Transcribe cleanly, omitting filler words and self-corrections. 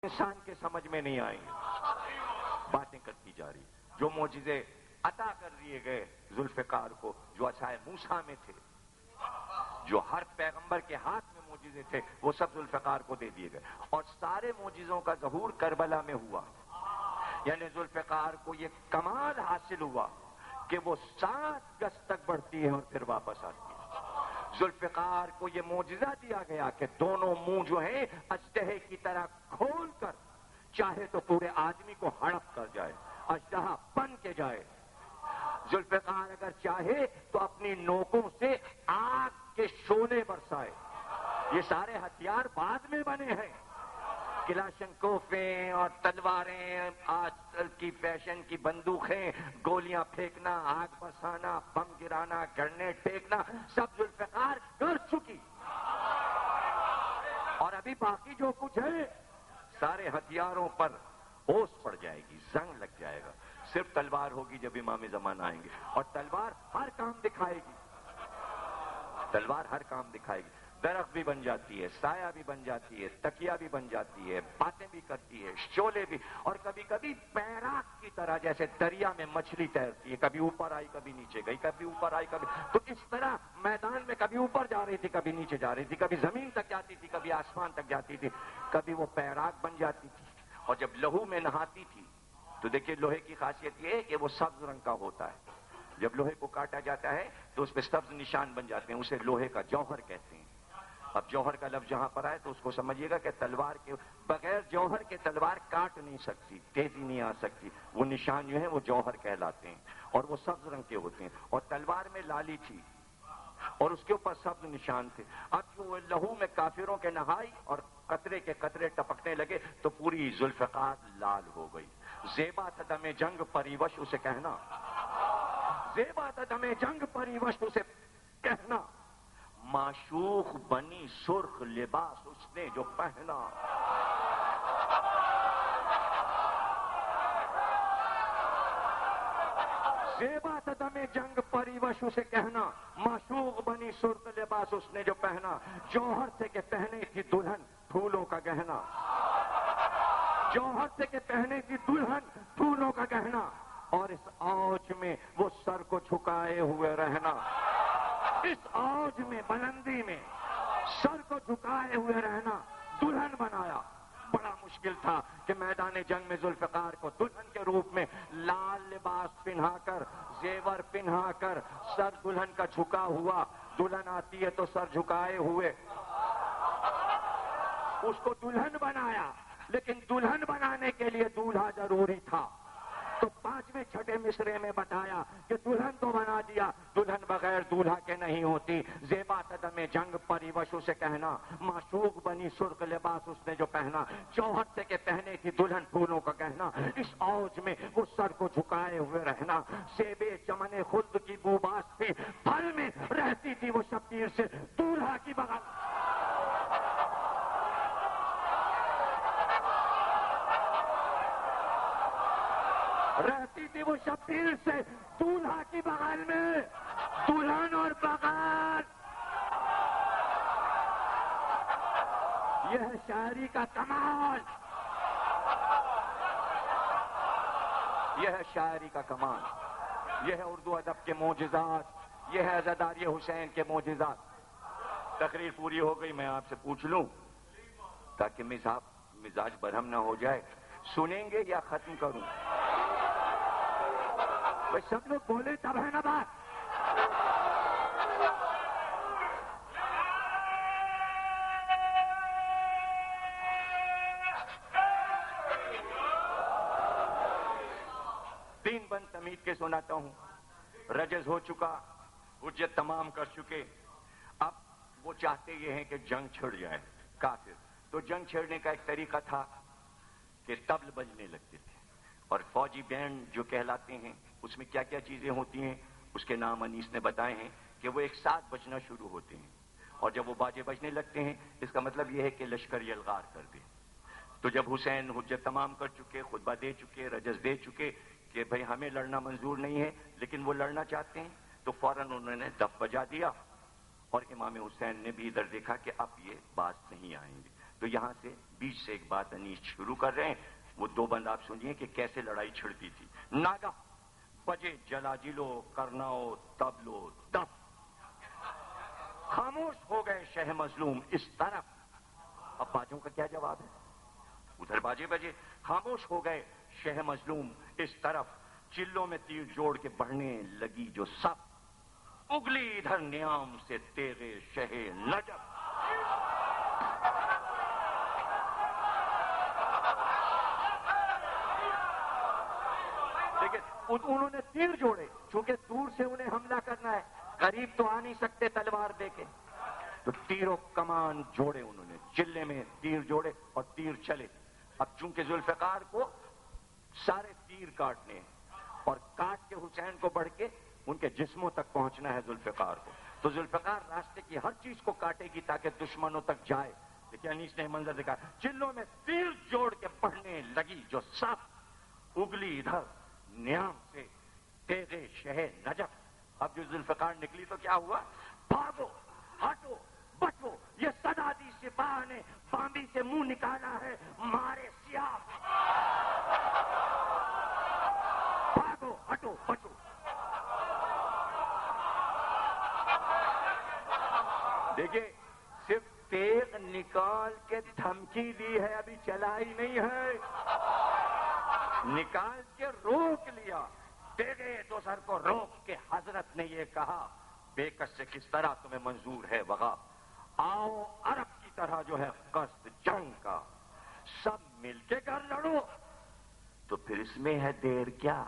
انسان کے سمجھ میں نہیں آئیں گے، باتیں کرتی جا رہی۔ جو معجزے عطا کر دیے گئے ذوالفقار کو، جو عصائے موسیٰ میں تھے، جو ہر پیغمبر کے ہاتھ میں معجزے تھے، وہ سب ذوالفقار کو دے دیے گئے، اور سارے معجزوں کا ظہور کربلا میں ہوا۔ یعنی ذوالفقار کو یہ کمال حاصل ہوا کہ وہ 7 گز تک بڑھتی ہے اور پھر واپس آتی ہے۔ ذوالفقار کو یہ معجزہ دیا گیا کہ دونوں منہ جو ہیں اژدہے کی طرح کھول کر چاہے تو پورے آدمی کو ہڑپ کر جائے، اژدہا بن کے جائے۔ ذوالفقار اگر چاہے تو اپنی نوکوں سے آگ کے شعلے برسائے۔ یہ سارے ہتھیار بعد میں بنے ہیں، کلاشنکوفیں اور تلواریں، آج کل کی فیشن کی بندوقیں، گولیاں پھینکنا، آگ برسانا، بم گرانا، گرنیڈ پھینکنا، سب ذوالفقار کر چکی۔ اور ابھی باقی جو کچھ ہے سارے ہتھیاروں پر اوس پڑ جائے گی، زنگ لگ جائے گا۔ صرف تلوار ہوگی جب امام زمان آئیں گے، اور تلوار ہر کام دکھائے گی، تلوار ہر کام دکھائے گی۔ درخت بھی بن جاتی ہے، سایہ بھی بن جاتی ہے، تکیا بھی بن جاتی ہے، باتیں بھی کرتی ہے، شعلے بھی، اور کبھی کبھی پیراک کی طرح جیسے دریا میں مچھلی تیرتی ہے، کبھی اوپر آئی کبھی نیچے گئی، کبھی اوپر آئی کبھی، تو اس طرح میدان میں کبھی اوپر جا رہی تھی کبھی نیچے جا رہی تھی، کبھی زمین تک جاتی تھی کبھی آسمان تک جاتی تھی، کبھی وہ پیراک بن جاتی تھی۔ اور جب لہو میں نہاتی تھی تو دیکھیے لوہے کی خاصیت یہ ہے کہ وہ سبز رنگ کا ہوتا ہے، جب لوہے کو کاٹا جاتا ہے تو اس پہ سبز نشان بن جاتے ہیں، اسے لوہے کا جوہر کہتے ہیں۔ اب جوہر کا لفظ جہاں پر آئے تو اس کو سمجھیے گا کہ تلوار کے بغیر جوہر کے تلوار کاٹ نہیں سکتی، تیزی نہیں آ سکتی، وہ نشان جو ہیں وہ جوہر کہلاتے ہیں، اور وہ سبز رنگ کے ہوتے ہیں، اور تلوار میں لالی تھی اور اس کے اوپر سبز نشان تھے۔ اب جو وہ لہو میں کافروں کے نہائی اور قطرے کے قطرے ٹپکنے لگے تو پوری ذوالفقار لال ہو گئی۔ زیبا تھا دم جنگ پریوش اسے کہنا، زیبا تھا دم جنگ پریوش اسے کہنا، معشوق بنی سرخ لباس اس نے جو پہنا۔ زیبا تھا دم جنگ پریوش اسے کہنا، معشوق بنی سرخ لباس اس نے جو پہنا، جوہر سے کہ پہنے تھی دلہن پھولوں کا گہنا، جوہر سے کہ پہنے تھی دلہن پھولوں کا گہنا، اور اس اوج میں وہ سر کو جھکائے ہوئے رہنا، اس اوج میں بلندی میں سر کو جھکائے ہوئے رہنا دلہن بنایا۔ بڑا مشکل تھا کہ میدان جنگ میں ذوالفقار کو دلہن کے روپ میں لال لباس پہنا کر، زیور پہنا کر، سر دلہن کا جھکا ہوا، دلہن آتی ہے تو سر جھکائے ہوئے، اس کو دلہن بنایا۔ لیکن دلہن بنانے کے لیے دولہا ضروری تھا، تو 5ویں چھٹے مصرے میں بتایا کہ دلہن تو بنا دیا، دلہن بغیر دولہا کے نہیں ہوتی۔ زیبا تدم جنگ پریوش اسے کہنا، معشوق بنی سرخ لباس اس نے جو پہنا، جوہر سے کہ پہنے تھی دلہن پھولوں کا گہنا، اس اوج میں وہ سر کو جھکائے ہوئے رہنا۔ سیبے چمن خلد کی بوباس تھی، پھل میں رہتی تھی وہ شبیر سے دولہا کی بغل، رہتی تھی وہ شبیر سے دولہا کی بغل میں، دلہن اور بغل۔ یہ ہے شاعری کا کمال، یہ ہے شاعری کا کمال، یہ ہے اردو ادب کے معجزات، یہ ہے عزاداری حسین کے معجزات۔ تقریر پوری ہو گئی، میں آپ سے پوچھ لوں تاکہ مزاج برہم نہ ہو جائے، سنیں گے یا ختم کروں؟ سب لوگ بولے تب ہے نا بات۔ تین بند تمید کے سناتا ہوں۔ رجز ہو چکا، حجت تمام کر چکے، اب وہ چاہتے یہ ہیں کہ جنگ چھڑ جائے کافر۔ تو جنگ چھڑنے کا ایک طریقہ تھا کہ طبل بجنے لگتے تھے، اور فوجی بینڈ جو کہلاتے ہیں اس میں کیا کیا چیزیں ہوتی ہیں اس کے نام انیس نے بتائے ہیں کہ وہ ایک ساتھ بجنا شروع ہوتے ہیں، اور جب وہ باجے بجنے لگتے ہیں اس کا مطلب یہ ہے کہ لشکر یلغار کر دے۔ تو جب حسین حجت تمام کر چکے، خطبہ دے چکے، رجز دے چکے کہ بھئی ہمیں لڑنا منظور نہیں ہے لیکن وہ لڑنا چاہتے ہیں، تو فوراً انہوں نے دف بجا دیا، اور امام حسین نے بھی ادھر دیکھا کہ اب یہ باز نہیں آئیں گے، تو تو یہاں سے بیچ سے ایک بات انیس شروع کر رہے ہیں. وہ دو بند آپ سنیے کہ کیسے لڑائی چھڑتی تھی. ناگا بجے جلاجلو کرناؤ تبلو دف، خاموش ہو گئے شہ مظلوم اس طرف. اب باجوں کا کیا جواب ہے؟ ادھر باجے بجے، خاموش ہو گئے شہ مظلوم اس طرف، چلوں میں تیر جوڑ کے بڑھنے لگی جو سب، اگلی ادھر نیام سے تیغے شہ نجف. دیکھیں انہوں نے تیر جوڑے، چونکہ دور سے انہیں حملہ کرنا ہے، قریب تو آ نہیں سکتے تلوار دے کے، تو تیر و کمان جوڑے انہوں نے، چلے میں تیر جوڑے اور تیر چلے. اب چونکہ ذوالفقار کو سارے تیر کاٹنے ہیں اور کاٹ کے حسین کو بڑھ کے ان کے جسموں تک پہنچنا ہے ذوالفقار کو، تو ذوالفقار راستے کی ہر چیز کو کاٹے گی تاکہ دشمنوں تک جائے. لیکن انیس نے منظر دکھا، چلوں میں تیر جوڑ کے بڑھنے لگی جو صف، اگلی ادھر نیام سے تیغے شہ نجف. اب جو ذوالفقار نکلی تو کیا ہوا؟ بھاگو، ہٹو، بچو، یہ صدا دی سپاہ نے بامبی سے منہ نکالا ہے مارے سیاہ. بھاگو، ہٹو، بچو. دیکھیے صرف تیغ نکال کے دھمکی دی ہے، ابھی چلائی نہیں ہے، نکال کے روک لیا. تیغے دو سر کو روک کے حضرت نے یہ کہا، بے کس سے کس طرح تمہیں منظور ہے وغا، آؤ عرب کی طرح جو ہے قصد جنگ کا، سب مل کے کر لڑو. تو پھر اس میں ہے دیر کیا؟